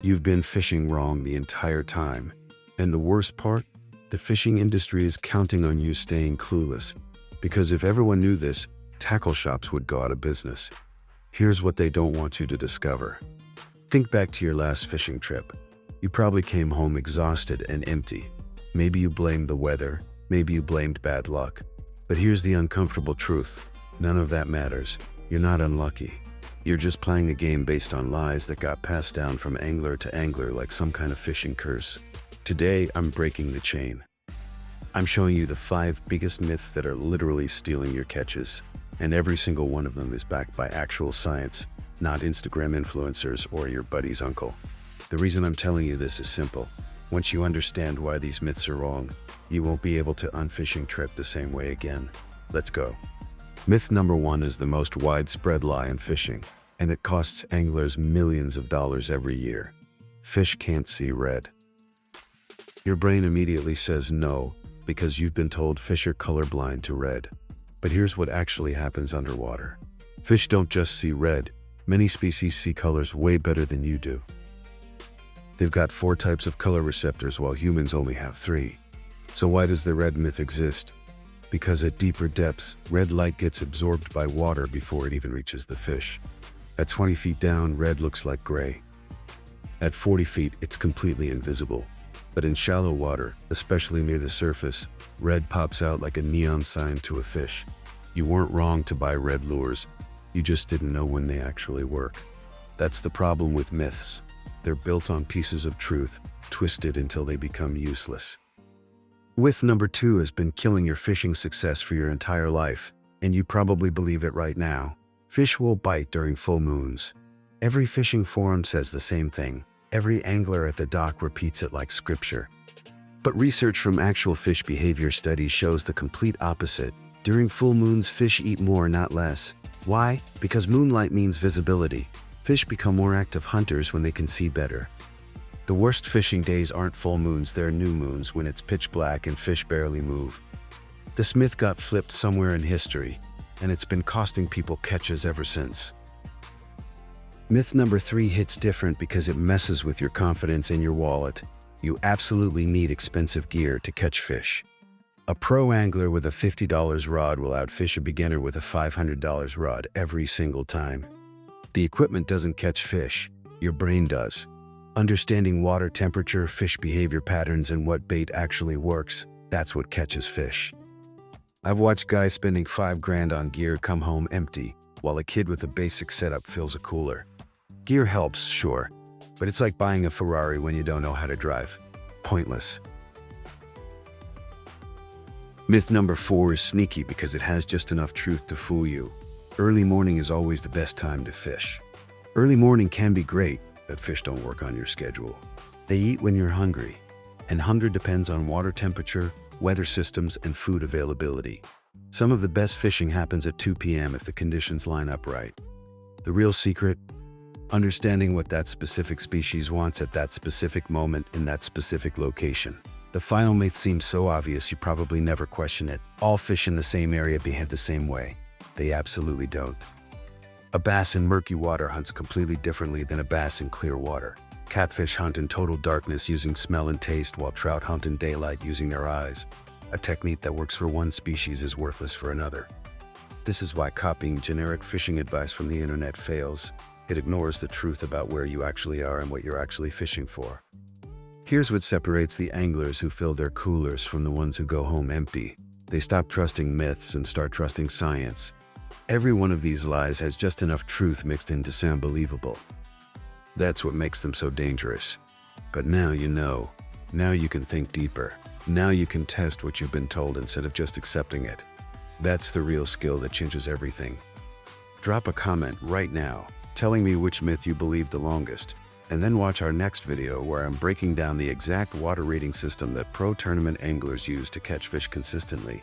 You've been fishing wrong the entire time. And the worst part? The fishing industry is counting on you staying clueless. Because if everyone knew this, tackle shops would go out of business. Here's what they don't want you to discover. Think back to your last fishing trip. You probably came home exhausted and empty. Maybe you blamed the weather, maybe you blamed bad luck. But here's the uncomfortable truth. None of that matters. You're not unlucky. You're just playing a game based on lies that got passed down from angler to angler like some kind of fishing curse. Today, I'm breaking the chain. I'm showing you the 5 biggest myths that are literally stealing your catches. And every single one of them is backed by actual science, not Instagram influencers or your buddy's uncle. The reason I'm telling you this is simple. Once you understand why these myths are wrong, you won't be able to unfishing trip the same way again. Let's go. Myth number 1 is the most widespread lie in fishing, and it costs anglers millions of dollars every year. Fish can't see red. Your brain immediately says no, because you've been told fish are colorblind to red. But here's what actually happens underwater. Fish don't just see red. Many species see colors way better than you do. They've got 4 types of color receptors while humans only have 3. So why does the red myth exist? Because at deeper depths, red light gets absorbed by water before it even reaches the fish. At 20 feet down, red looks like gray. At 40 feet, it's completely invisible. But in shallow water, especially near the surface, red pops out like a neon sign to a fish. You weren't wrong to buy red lures. You just didn't know when they actually work. That's the problem with myths. They're built on pieces of truth, twisted until they become useless. Myth number 2 has been killing your fishing success for your entire life, and you probably believe it right now. Fish will bite during full moons. Every fishing forum says the same thing. Every angler at the dock repeats it like scripture. But research from actual fish behavior studies shows the complete opposite. During full moons, fish eat more, not less. Why? Because moonlight means visibility. Fish become more active hunters when they can see better. The worst fishing days aren't full moons, they're new moons when it's pitch black and fish barely move. This myth got flipped somewhere in history, and it's been costing people catches ever since. Myth number 3 hits different because it messes with your confidence in your wallet. You absolutely need expensive gear to catch fish. A pro angler with a $50 rod will outfish a beginner with a $500 rod every single time. The equipment doesn't catch fish, your brain does. Understanding water temperature, fish behavior patterns, and what bait actually works, that's what catches fish. I've watched guys spending $5 grand on gear come home empty, while a kid with a basic setup fills a cooler. Gear helps, sure, but it's like buying a Ferrari when you don't know how to drive. Pointless. Myth number 4 is sneaky because it has just enough truth to fool you. Early morning is always the best time to fish. Early morning can be great, but fish don't work on your schedule. They eat when you're hungry, and hunger depends on water temperature, weather systems, and food availability. Some of the best fishing happens at 2 p.m. if the conditions line up right. The real secret? Understanding what that specific species wants at that specific moment in that specific location. The final myth seems so obvious you probably never question it. All fish in the same area behave the same way. They absolutely don't. A bass in murky water hunts completely differently than a bass in clear water. Catfish hunt in total darkness using smell and taste, while trout hunt in daylight using their eyes. A technique that works for one species is worthless for another. This is why copying generic fishing advice from the internet fails. It ignores the truth about where you actually are and what you're actually fishing for. Here's what separates the anglers who fill their coolers from the ones who go home empty. They stop trusting myths and start trusting science. Every one of these lies has just enough truth mixed in to sound believable. That's what makes them so dangerous. But now you know. Now you can think deeper. Now you can test what you've been told instead of just accepting it. That's the real skill that changes everything. Drop a comment right now, telling me which myth you believe the longest, and then watch our next video where I'm breaking down the exact water rating system that pro tournament anglers use to catch fish consistently.